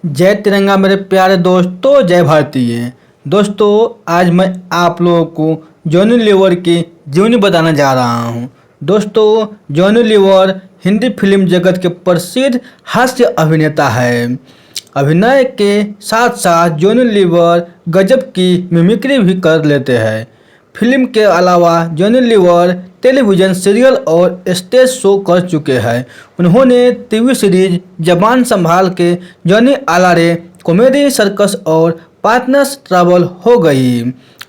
जय तिरंगा मेरे प्यारे दोस्तों, जय भारतीय। दोस्तों, आज मैं आप लोगों को जॉनी लीवर की जीवनी बताने जा रहा हूं। दोस्तों, जॉनी लीवर हिंदी फिल्म जगत के प्रसिद्ध हास्य अभिनेता है। अभिनय के साथ साथ जॉनी लीवर गजब की मिमिक्री भी कर लेते हैं। फिल्म के अलावा जॉनी लीवर टेलीविज़न सीरियल और स्टेज शो कर चुके हैं। उन्होंने टीवी सीरीज जबान संभाल के, जॉनी आलारे, कॉमेडी सर्कस और पार्टनर्स ट्रबल हो गई,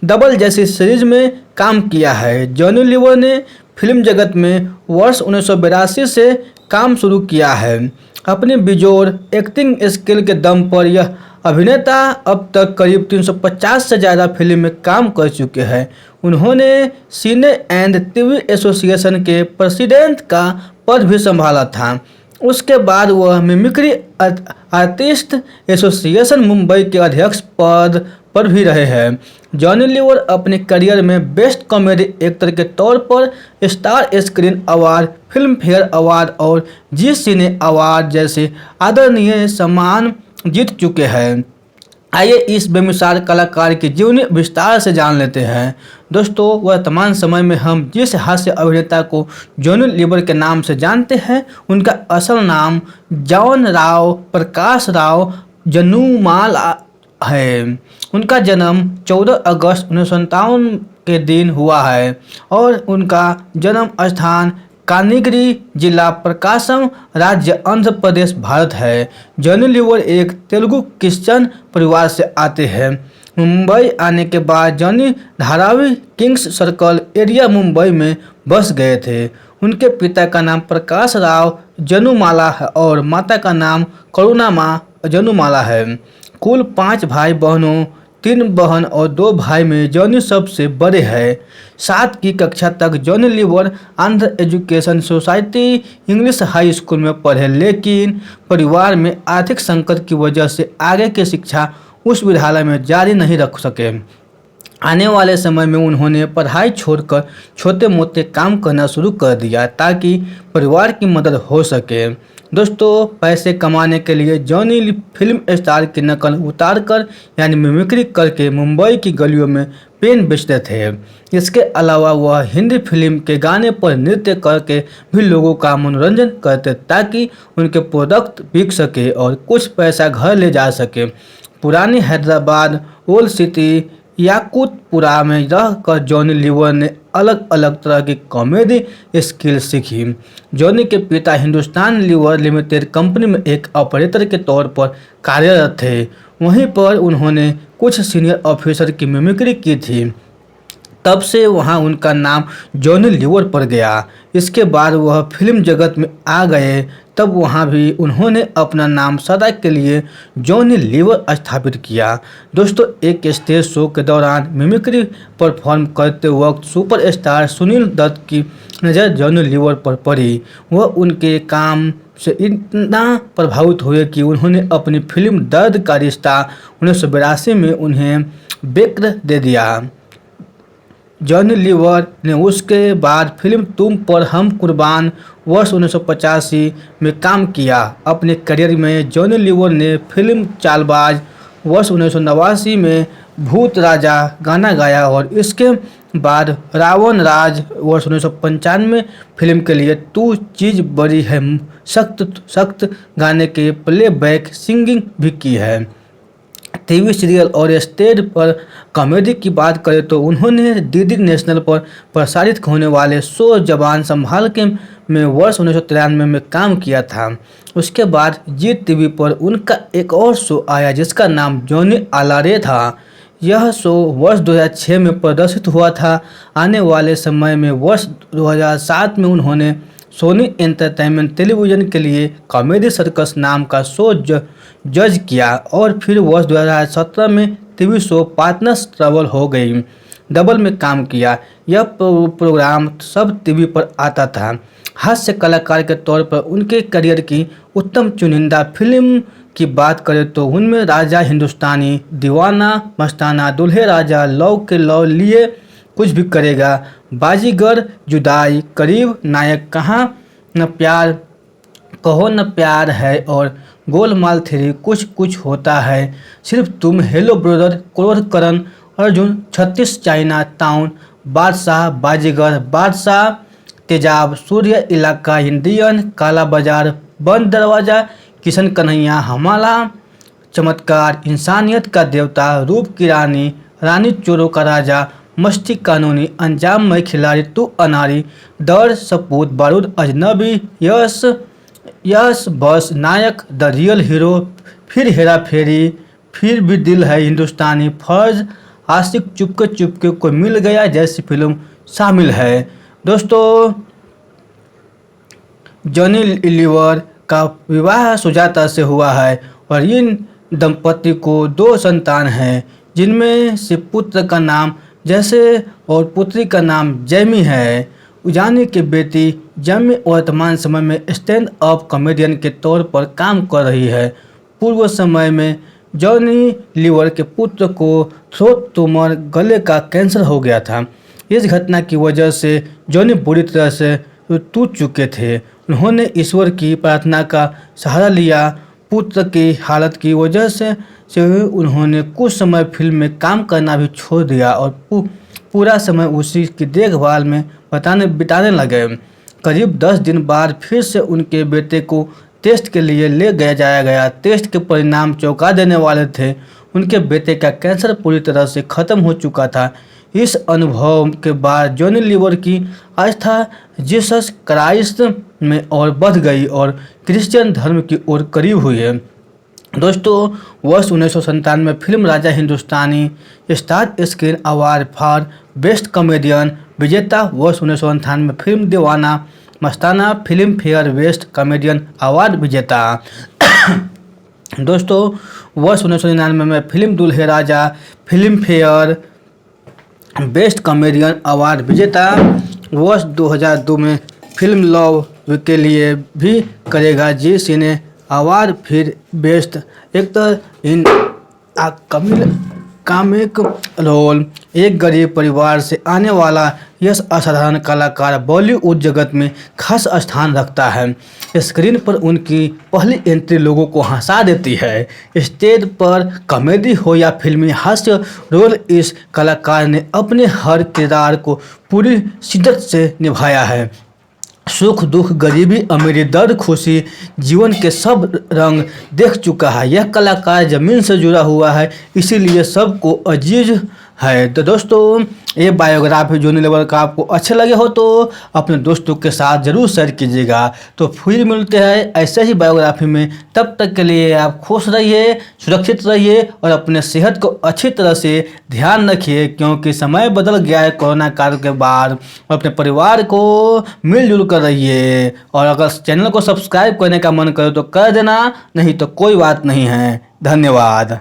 डबल जैसी सीरीज में काम किया है। जॉनी लीवर ने फिल्म जगत में वर्ष 1982 से काम शुरू किया है। अपनी बेजोड़ एक्टिंग स्किल के दम पर यह अभिनेता अब तक करीब 350 से ज़्यादा फिल्म में काम कर चुके हैं। उन्होंने सिने एंड टीवी एसोसिएशन के प्रेसिडेंट का पद भी संभाला था। उसके बाद वह मिमिक्री आर्टिस्ट एसोसिएशन मुंबई के अध्यक्ष पद पर भी रहे हैं। जॉनी लीवर अपने करियर में बेस्ट कॉमेडी एक्टर के तौर पर star screen award, film fair award और जी सिने अवार्ड जैसे आदरणीय सम्मान जीत चुके हैं। आइए इस बेमिसाल कलाकार की जीवनी विस्तार से जान लेते हैं। दोस्तों, वर्तमान समय में हम जिस हास्य अभिनेता को जॉनी लीवर के नाम से जानते हैं, उनका असल नाम जॉन राव प्रकाश राव जनुमाल है। उनका जन्म 14 अगस्त 1957 के दिन हुआ है और उनका जन्म स्थान कानिगरी, जिला प्रकाशम, राज्य आंध्र प्रदेश, भारत है। जॉनी लीवर एक तेलुगु क्रिश्चियन परिवार से आते हैं। मुंबई आने के बाद Johnny Dharavi Kings circle area Mumbai में बस गए थे। उनके पिता का नाम प्रकाश राव जनुमाला है और माता का नाम करुणामा जनुमाला है। कुल 5 भाई बहनों, 3 बहन और 2 भाई में जॉनी सबसे बड़े हैं। 7 की कक्षा तक Johnny Lever Andhra education society English high school में पढ़े, लेकिन परिवार में आर्थिक संकट की वजह से आगे की शिक्षा उस विद्यालय में जारी नहीं रख सके। आने वाले समय में उन्होंने पढ़ाई छोड़कर छोटे मोटे काम करना शुरू कर दिया ताकि परिवार की मदद हो सके। दोस्तों, पैसे कमाने के लिए जॉनी फिल्म स्टार की नकल उतारकर यानी मिमिक्री करके मुंबई की गलियों में पेन बेचते थे। इसके अलावा वह हिंदी फिल्म के गाने पर नृत्य करके भी लोगों का मनोरंजन करते ताकि उनके प्रोडक्ट बिक सके और कुछ पैसा घर ले जा सके। पुरानी हैदराबाद, ओल्ड सिटी, याकुतपुरा में रहकर जॉनी लीवर ने अलग अलग तरह की कॉमेडी स्किल सीखी। जॉनी के पिता हिंदुस्तान लीवर लिमिटेड कंपनी में एक ऑपरेटर के तौर पर कार्यरत थे। वहीं पर उन्होंने कुछ सीनियर ऑफिसर की मिमिक्री की थी। तब से वहां उनका नाम जॉनी लीवर पड़ गया। इसके बाद वह फिल्म जगत में आ गए, तब वहां भी उन्होंने अपना नाम सदा के लिए जॉनी लीवर स्थापित किया। दोस्तों, एक स्टेज शो के दौरान मिमिक्री परफॉर्म करते वक्त सुपरस्टार सुनील दत्त की नज़र जॉनी लीवर पर पड़ी। वह उनके काम से इतना प्रभावित हुए कि उन्होंने अपनी फिल्म दर्द का रिश्ता 1982 में उन्हें ब्रेक दे दिया। जॉनी लीवर ने उसके बाद फिल्म तुम पर हम कुर्बान वर्ष 1985 में काम किया। अपने करियर में जॉनी लीवर ने फिल्म चालबाज वर्ष 1989 में भूत राजा गाना गाया और इसके बाद रावण राज वर्ष 1995 फिल्म के लिए तू चीज़ बड़ी है सख्त सख्त गाने के प्लेबैक सिंगिंग भी की है। टीवी सीरियल और स्टेज पर कॉमेडी की बात करें तो उन्होंने डीडी नेशनल पर प्रसारित होने वाले शो जबान संभाल के में वर्ष 1993 में काम किया था। उसके बाद जी टीवी पर उनका एक और शो आया जिसका नाम जॉनी आलारे था। यह शो वर्ष 2006 में प्रदर्शित हुआ था। आने वाले समय में वर्ष 2007 में उन्होंने सोनी एंटरटेनमेंट टेलीविज़न के लिए कॉमेडी सर्कस नाम का शो जज किया और फिर वर्ष 2017 में टीवी शो पार्टनर्स ट्रबल हो गई, डबल में काम किया। यह प्रोग्राम सब टीवी पर आता था। हास्य कलाकार के तौर पर उनके करियर की उत्तम चुनिंदा फिल्म की बात करें तो उनमें राजा हिंदुस्तानी, दीवाना मस्ताना, दूल्हे राजा, लव के लव लिए कुछ भी करेगा, बाजीगर, जुदाई, करीब, नायक कहाँ न प्यार, कहो न प्यार है और गोलमाल थ्री, कुछ कुछ होता है, सिर्फ तुम, हेलो ब्रदर, क्रोध करण, अर्जुन, 36 चाइना टाउन, बादशाह, बाजीगर, बादशाह, तेजाब, सूर्य इलाका, इंडियन, काला बाजार, बंद दरवाज़ा, किशन कन्हैया, हमारा चमत्कार, इंसानियत का देवता, रूप की रानी, रानी चोरों का राजा, मस्ती कानूनी, अंजाम में खिलाड़ी, तू अनारी, डर, सपूत, बारूद, अजनबी, यश, यश बस, नायक, द रियल हीरो, फिर हेरा फेरी, फिर भी दिल है हिंदुस्तानी, फर्ज, आशिक, चुपके कोई मिल गया जैसी फिल्म शामिल है। दोस्तों, जॉनी लीवर का विवाह सुजाता से हुआ है और इन दंपति को 2 संतान हैं, जिनमें से पुत्र का नाम जैसे और पुत्री का नाम जैमी है। उजानी की बेटी जैमी वर्तमान समय में स्टैंड अप कॉमेडियन के तौर पर काम कर रही है। पूर्व समय में जॉनी लीवर के पुत्र को थ्रोट ट्यूमर, गले का कैंसर हो गया था। इस घटना की वजह से जॉनी बुरी तरह से टूट चुके थे। उन्होंने ईश्वर की प्रार्थना का सहारा लिया। पुत्र की हालत की वजह से उन्होंने कुछ समय फिल्म में काम करना भी छोड़ दिया और पूरा समय उसी की देखभाल में बिताने लगे। करीब 10 दिन बाद फिर से उनके बेटे को टेस्ट के लिए ले जाया गया। टेस्ट के परिणाम चौंका देने वाले थे। उनके बेटे का कैंसर पूरी तरह से ख़त्म हो चुका था। इस अनुभव के बाद जॉनी लीवर की आस्था जीसस क्राइस्ट में और बढ़ गई और क्रिश्चियन धर्म की ओर करीब हुई है। दोस्तों, वर्ष 1997 में film Raja Hindustani star screen award for best comedian विजेता। वर्ष 1998 में film Deewana Mastana Filmfare best comedian award विजेता। दोस्तों, वर्ष 1999 में film Dulhe Raja Filmfare best comedian award विजेता। वर्ष 2002 में फिल्म लव के लिए भी करेगा जी सिने अवार्ड फिर best actor in comic role. एक गरीब परिवार से आने वाला यह असाधारण कलाकार बॉलीवुड जगत में खास स्थान रखता है। स्क्रीन पर उनकी पहली एंट्री लोगों को हंसा देती है। स्टेज पर कॉमेडी हो या फिल्मी हास्य रोल, इस कलाकार ने अपने हर किरदार को पूरी शिद्दत से निभाया है। सुख दुख, गरीबी अमीरी, दर्द खुशी, जीवन के सब रंग देख चुका है। यह कलाकार ज़मीन से जुड़ा हुआ है, इसीलिए सबको अजीज है। तो दोस्तों, ये बायोग्राफी जॉनी लीवर का आपको अच्छे लगे हो तो अपने दोस्तों के साथ ज़रूर शेयर कीजिएगा। तो फिर मिलते हैं ऐसे ही बायोग्राफी में। तब तक के लिए आप खुश रहिए, सुरक्षित रहिए और अपने सेहत को अच्छी तरह से ध्यान रखिए, क्योंकि समय बदल गया है कोरोना काल के बाद। अपने परिवार को मिलजुल कर रहिए और अगर चैनल को सब्सक्राइब करने का मन करे तो कर देना, नहीं तो कोई बात नहीं है। धन्यवाद।